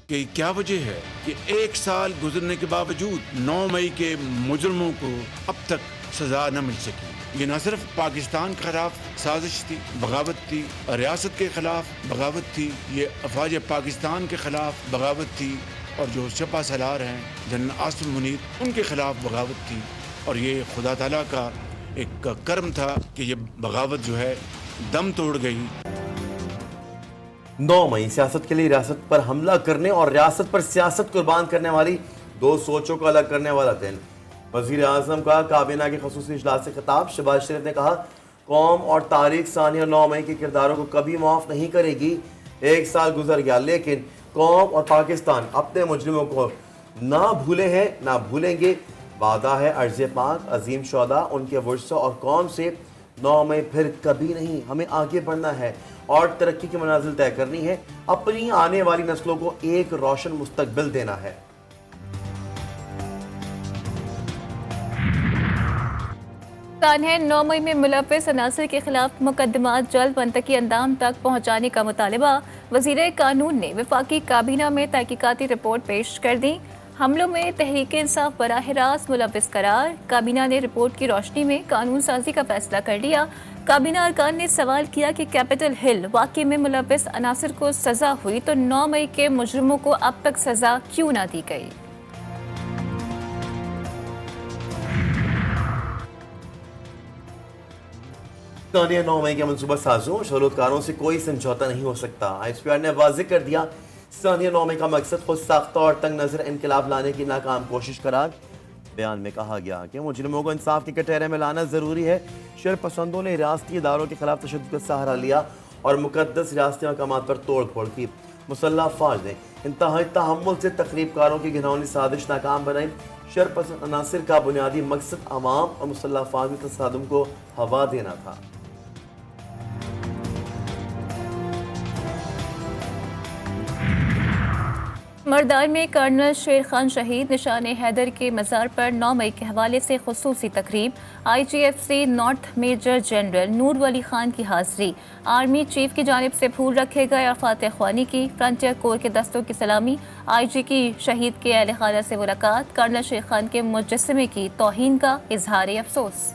कि क्या वजह है कि 1 साल गुजरने के बावजूद 9 मई के मुजरमों को अब तक सजा न मिल सकी। ये न सिर्फ पाकिस्तान के खिलाफ साजिश थी, बगावत थी, रियासत के खिलाफ बगावत थी, ये अफवाज पाकिस्तान के खिलाफ बगावत थी, और जो सपा सलार हैं जनरल आसिम मुनीर, उनके खिलाफ बगावत थी। और ये खुदा ताला का एक कर्म था कि ये बगावत जो है दम तोड़ गई। 9 मई सियासत के लिए रियासत पर हमला करने और रियासत पर सियासत कुर्बान करने वाली दो सोचों को अलग करने वाला दिन। वजीर आजम का काबीना के खसूसी इजलास से खिताब। शहबाज शरीफ ने कहा, कौम और तारीख सानिया 9 मई के किरदारों को कभी माफ नहीं करेगी। 1 साल गुजर गया, लेकिन कौम और पाकिस्तान अपने मुजरिमों को ना भूले हैं ना भूलेंगे। वादा है अर्ज़ पाक अजीम शोदा उनके वर्षा और कौम से 9 मई फिर कभी नहीं। हमें आगे बढ़ना है और तरक्की की मनाजिल तय करनी है। अपनी आने वाली नस्लों को एक रोशन मुस्तकबिल देना है। है 9 मई में मुलव्विस अनासर के खिलाफ मुकदमात जल्द मंतकी अंजाम तक पहुँचाने का मुतालबा। वज़ीर कानून ने वफाकी काबीना में तहकीकाती रिपोर्ट पेश कर दी। हमलों में तहरीक इंसाफ बराह रास्त मुलव्विस करार। काबीना ने रिपोर्ट की रोशनी में कानून साजी का फैसला कर लिया। काबीना अरकान ने सवाल किया कि कैपिटल हिल वाक़े में मुलव्विस अनासर को सज़ा हुई तो 9 मई के मुजरिमों को अब तक सज़ा क्यों ना दी गई। 9 मई के मनसूबा साजों शरोकारों से कोई समझौता नहीं हो सकता। ISPR ने वाज़ेह कर दिया, 9 मई का मकसद खुद साख्ता और तंग नजर इनकलाब लाने की नाकाम कोशिश करार। बयान में कहा गया कि मुजरिमों को इंसाफ के कटहरे में लाना जरूरी है। शर पसंदों ने रियासती इदारों के खिलाफ तशद्दुद का सहारा लिया और मुकद्दस रियासती मकामात पर तोड़ फोड़ की। मुसल्लह अफवाज ने इंतहाई तहम्मुल से तकरीबकारों की घिनौनी साजिश नाकाम बनाई। शर पसंद अनासिर का बुनियादी मकसद अवाम और मुसल्लह अफवाज में तसादुम को हवा देना था। मर्दान में कर्नल शेर खान शहीद निशान हैदर के मज़ार पर 9 मई के हवाले से खुसूसी तकरीब। IGFC नॉर्थ मेजर जनरल नूर वली खान की हाजिरी। आर्मी चीफ की जानिब से फूल रखे गए और फातह ख्वानी की। फ्रंटियर कोर के दस्तों की सलामी। IG की शहीद के अहल खाना से मुलाकात। कर्नल शेर खान के मुजस्समे की तौहीन का इजहार अफसोस।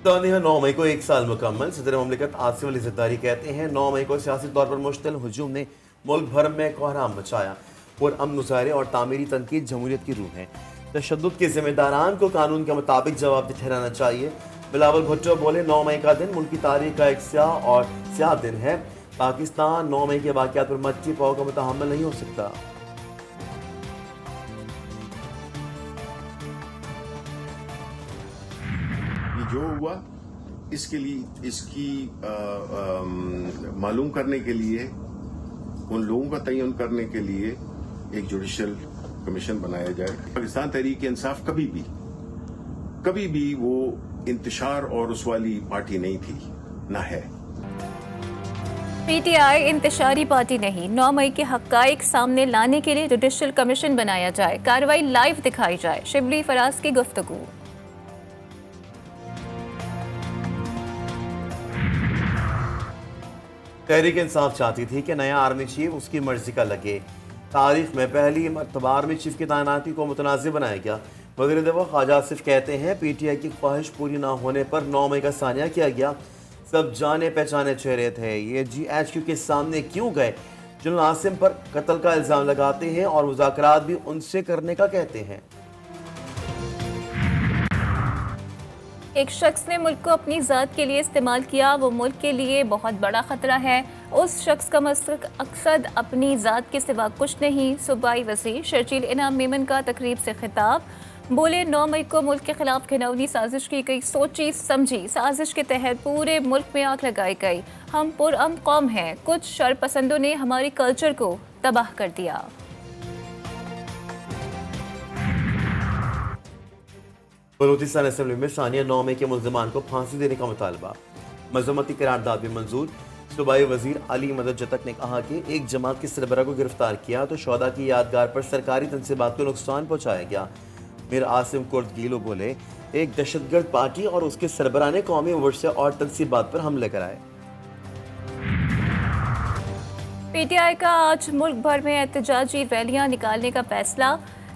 9 मई को 1 साल मुकम्मल। सदर ममलिकत आसिफ अली ज़रदारी कहते हैं, 9 मई को सियासी तौर पर मुश्तल हुजूम ने मुल्क भर में कोहराम मचाया। पुरअमन मुजाहरे और तामीरी तनकीद जमहूरियत की रूह है। तशद्दुद के जिम्मेदारान को कानून के मुताबिक जवाबदेह ठहराना चाहिए। बिलावल भुट्टो बोले, 9 मई का दिन मुल्क की तारीख का एक स्याह दिन है। पाकिस्तान 9 मई के वाक़यात पर मच्ची पाव का मुतहम्मिल नहीं हो सकता। जो हुआ इसके लिए इसकी मालूम करने के लिए, उन लोगों का तयन करने के लिए एक जुडिशल कमीशन बनाया जाए। पाकिस्तान तहरीक इंसाफ कभी भी वो इंतशार और उस वाली पार्टी नहीं थी, ना है। PTI इंतशारी पार्टी नहीं। 9 मई के हक़ाइक़ सामने लाने के लिए जुडिशल कमीशन बनाया जाए। कार्रवाई लाइव दिखाई जाए। शिबली फराज की गुफ्तगू। तहरीक इंसाफ चाहती थी कि नया आर्मी चीफ उसकी मर्जी का लगे। तारीख में पहली मरतबा आर्मी चीफ की तैनाती को मुतनाज़िर बनाया गया। वज़ीर दिफ़ा ख्वाजा आसिफ कहते हैं, PTI की ख्वाहिश पूरी ना होने पर 9 मई का सानिया किया गया। सब जाने पहचाने चेहरे थे। ये GHQ के सामने क्यों गए? जनरल आसिम पर कत्ल का इल्ज़ाम लगाते हैं और मुज़ाकरात भी उनसे करने का कहते हैं। एक शख्स ने मुल्क को अपनी ज़ात के लिए इस्तेमाल किया, वो मुल्क के लिए बहुत बड़ा ख़तरा है। उस शख्स का मकसद अपनी ज़ात के सिवा कुछ नहीं। सूबाई वज़ीर शर्जील इनाम मेमन का तकरीब से खिताब। बोले, 9 मई को मुल्क के खिलाफ घिनौनी साजिश की गई। सोची समझी साजिश के तहत पूरे मुल्क में आग लगाई गई। हम पुरअमन कौम हैं। कुछ शरपसंदों ने हमारी कल्चर को तबाह कर दिया। बलूचिस्तान असेंबली में सानिया 9 मई के मुल्ज़िमान को फांसी देने का मुतालबा। मजम्मती करारदाद भी मंजूर। सूबाई वजीर अली मदद जतक ने कहा कि एक जमात के सरबराह को गिरफ्तार किया तो शोहदा की यादगार पर सरकारी तनसीबात को नुकसान पहुँचाया गया। मीर आसिम कुर्द गीलो बोले, एक दहशतगर्द पार्टी और उसके सरबराह ने कौमी वर्षा और तनसीबात पर हमले कराए। पीटीआई का आज मुल्क भर में एहतजाजी रैलियां निकालने का फैसला।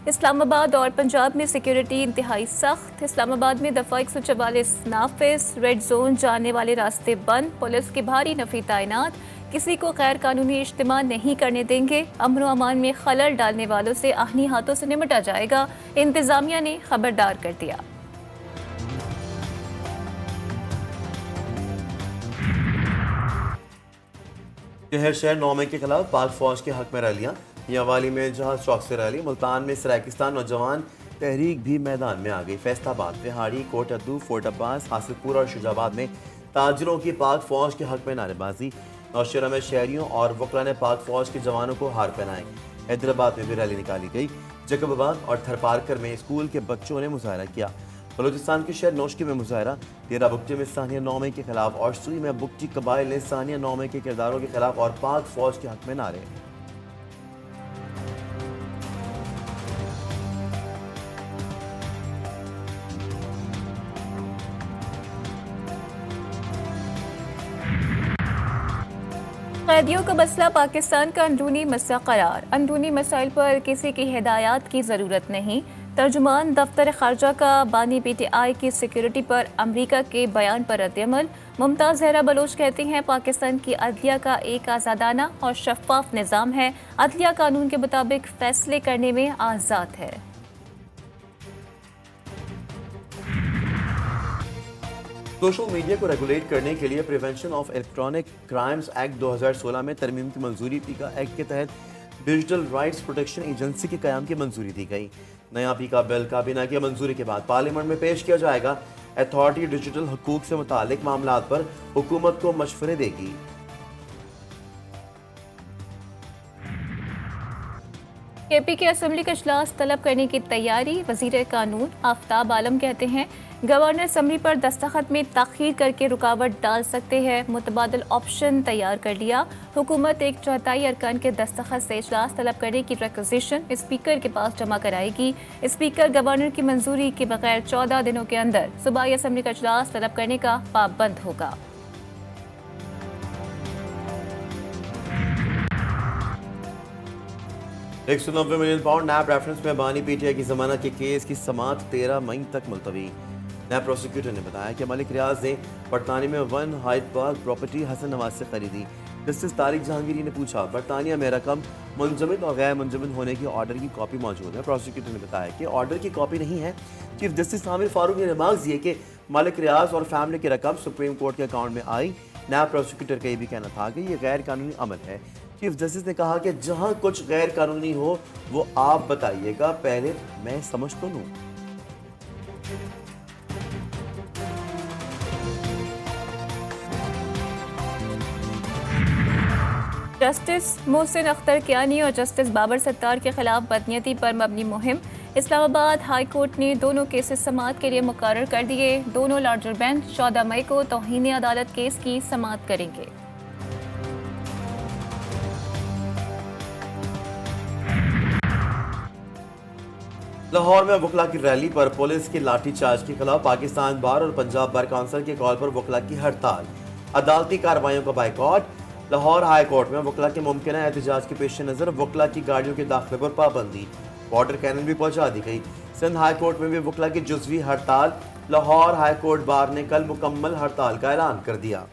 इस्लामाबाद और पंजाब में सिक्योरिटी इंतहाई सख्त। इस्लामाबाद में दफा 144 नाफिज, रेड जोन जाने वाले रास्ते बंद, पुलिस की भारी नफरी तैनात। किसी को गैर कानूनी इज्तिमा नहीं करने देंगे। अमन व अमान में खलल डालने वालों से आहनी हाथों से निपटा जाएगा, इंतजामिया ने खबरदार कर दिया। शहर 9 मई के खिलाफ पाक फौज के हक में रैलियां। यावाली में जहाज चौक से रैली, मुल्तान में सराकिस्तान नौजवान तहरीक भी मैदान में आ गई। फैसलाबाद, तिहाड़ी, कोटअद्दू, फोर्ट अब्बास, हासिलपुर और शुजाबाद में ताजिरों की पाक फौज के हक में नारेबाजी। नौशहरा में शहरियों और वकला ने पाक फौज के जवानों को हार पहनाए। हैदराबाद में भी रैली निकाली गई। जकबाबाद और थरपारकर में स्कूल के बच्चों ने मुजाहरा किया। बलूचिस्तान के शहर नौशकी में मुजाहरा। तेरा बुगटी में सानिया 9 मई के खिलाफ और सुई में बुगटी कबाइल ने सानिया 9 मई के किरदारों के खिलाफ और पाक फौज के हक में नारे। कैदियों का मसला पाकिस्तान का अंदरूनी मसला करार। अंदरूनी मसाइल पर किसी की हिदायत की ज़रूरत नहीं। तर्जुमान दफ्तर खारजा का बानी पीटीआई की सिक्योरिटी पर अमरीका के बयान पर रद्द-ए-अमल। मुमताज़ ज़हरा बलोच कहती हैं पाकिस्तान की अदलिया का एक आज़ादाना और शफाफ निज़ाम है। अदलिया कानून के मुताबिक फैसले करने में आज़ाद है। सोशल मीडिया को रेगुलेट करने के लिए prevention of electronic crimes act 2016 में तरमीम की मंजूरी। पीका एक्ट के तहत डिजिटल राइट्स प्रोटेक्शन एजेंसी के कयाम की मंजूरी दी गई। नया पीका बिल काबीना की मंजूरी के बाद पार्लियामेंट में पेश किया जाएगा। अथॉरिटी डिजिटल हकूक से मुतालिक मामलात पर हुकूमत को मशवरे देगी। केपी के असेंबली का इजलास तलब करने की तैयारी। वजीर कानून आफ्ताब आलम कहते हैं गवर्नर असेंबली पर दस्तखत में ताखीर करके रुकावट डाल सकते हैं। मुतबादल ऑप्शन तैयार कर लिया। हुकूमत 1/4 अरकान के दस्तखत से इजलास तलब करने की रिक्वेजिशन स्पीकर के पास जमा कराएगी। स्पीकर गवर्नर की मंजूरी के बगैर 14 दिनों के अंदर सूबाई असेंबली का इजलास तलब करने का पाबंद होगा। £190 मिलियन नैब रेफरेंस में बानी पीटीआई की जमानत के केस की समाअत 13 मई तक मुलतवी। नैब प्रोसिक्यूटर ने बताया कि मलिक रियाज ने बरतानिया में 1 Hyde Park property Hasan Nawaz से खरीदी। जस्टिस तारिक जहांगीरी ने पूछा बरतानिया में रकम मुंजमद और गैर मुंजमद होने की ऑर्डर की कॉपी मौजूद है। प्रोसिक्यूटर ने बताया कि ऑर्डर की कॉपी नहीं है। चीफ जस्टिस आमिर फारूक ने रिमार्क्स दिए कि मलिक रियाज और फैमिली की रकम सुप्रीम कोर्ट के अकाउंट में आई। नैब प्रोसिक्यूटर का ये भी कहना था कि ये गैर कानूनी अमल है। चीफ जस्टिस ने कहा कि जहां कुछ गैर कानूनी हो वो आप बताइएगा, पहले मैं समझ तो लूं। जस्टिस मोहसिन अख्तर कियानी और जस्टिस बाबर सत्तार के खिलाफ बदनीयती पर मबनी मुहिम। इस्लामाबाद हाई कोर्ट ने दोनों केसेस समाअत के लिए मुकर्रर कर दिए। दोनों लार्जर बेंच 14 मई को तौहीन अदालत केस की समाअत करेंगे। लाहौर में वकला की रैली पर पुलिस के लाठीचार्ज के खिलाफ पाकिस्तान बार और पंजाब बार काउंसिल के कॉल पर वकला की हड़ताल। अदालती कार्रवाइयों का बाइकॉट। लाहौर हाई कोर्ट में वकला के मुमकिन एहतजाज के पेश नज़र वकला की गाड़ियों के दाखिले पर पाबंदी। वाटर कैनन भी पहुंचा दी गई। सिंध हाई कोर्ट में भी वकला की जुज़वी हड़ताल। लाहौर हाई कोर्ट बार ने कल मुकम्मल हड़ताल का ऐलान कर दिया।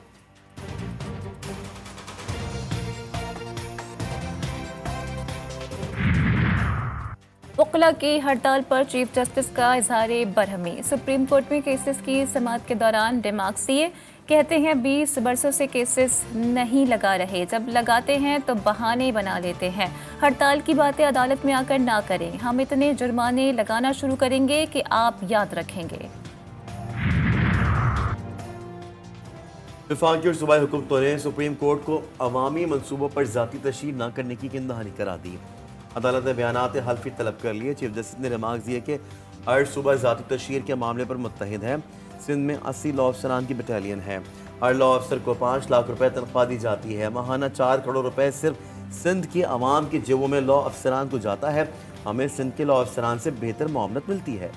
वकला की हड़ताल पर चीफ जस्टिस का इजहार बरहमी। सुप्रीम कोर्ट में केसेस की समाअत के दौरान रिमार्क्स दिए। कहते हैं 20 बरसों से केसेस नहीं लगा रहे, जब लगाते हैं तो बहाने बना लेते हैं। हड़ताल की बातें अदालत में आकर ना करें, हम इतने जुर्माने लगाना शुरू करेंगे कि आप याद रखेंगे। वफाकी और सूबाई हुकूमतों ने सुप्रीम कोर्ट को अवामी मनसूबों पर जाती तशरीह न करने की किंदहानी करा दी। अदालत ने बयानात हल्फी तलब कर लिए। चीफ जस्टिस ने रिमार्क दिए कि हर सूबा जाती तशहीर के मामले पर मुत्तहिद है। सिंध में 80 लॉ अफसरान की बटालियन है। हर लॉ अफसर को 5 लाख रुपए तनख्वाह दी जाती है। माहाना 4 करोड़ रुपए सिर्फ सिंध के अवाम की जेबों में लॉ अफसरान को जाता है। हमें सिंध के लॉ अफसरान से बेहतर मुआवनत मिलती है।